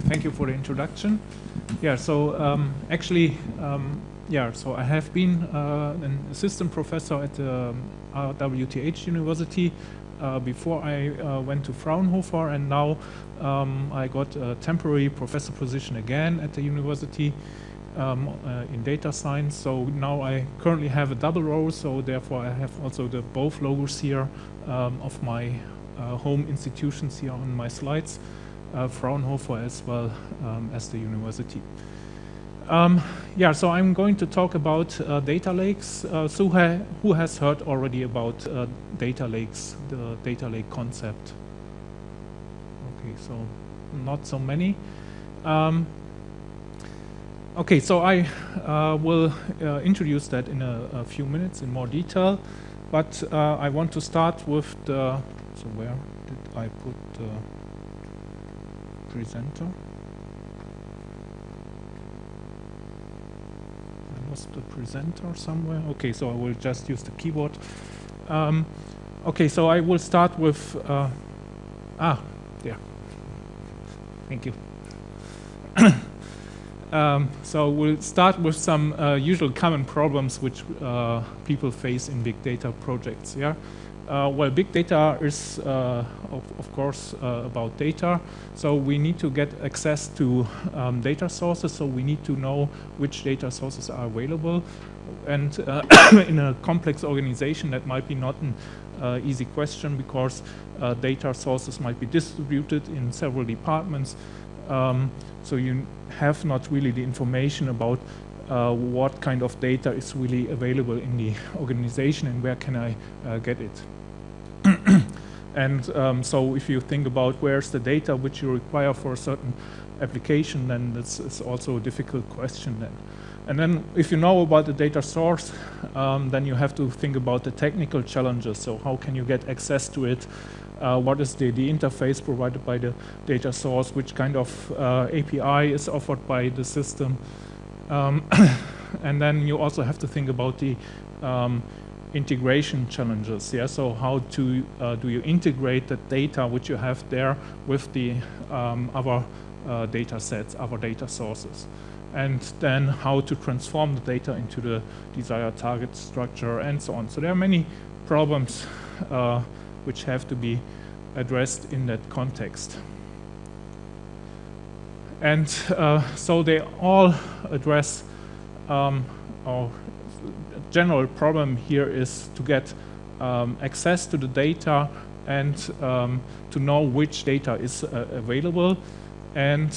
thank you for the introduction. Yeah, so so I have been an assistant professor at the RWTH University before I went to Fraunhofer, and now I got a temporary professor position again at the university in data science. So now I currently have a double role, so therefore I have also the both logos here of my home institutions here on my slides, Fraunhofer as well as the university. So I'm going to talk about data lakes. So who has heard already about data lakes, the data lake concept? Okay, so not so many. Okay, so I will introduce that in a few minutes in more detail, but I want to start with the, so where did I put the presenter? I lost the presenter somewhere. Okay, so I will just use the keyboard. Okay, so I will start with, there. Thank you. So we'll start with some usual common problems which people face in big data projects. Yeah, well, big data is, of course, about data. So we need to get access to data sources. So we need to know which data sources are available. And in a complex organization, that might be not an easy question, because data sources might be distributed in several departments. So you have not really the information about what kind of data is really available in the organization and where can I get it. And so if you think about where's the data which you require for a certain application, then it's also a difficult question then. And then if you know about the data source, then you have to think about the technical challenges. So how can you get access to it? What is the interface provided by the data source? Which kind of API is offered by the system? And then you also have to think about the integration challenges. Yeah, so how to do you integrate the data which you have there with the other data sets, other data sources? And then how to transform the data into the desired target structure and so on. So there are many problems which have to be addressed in that context. And so they all address our general problem here is to get access to the data and to know which data is available. And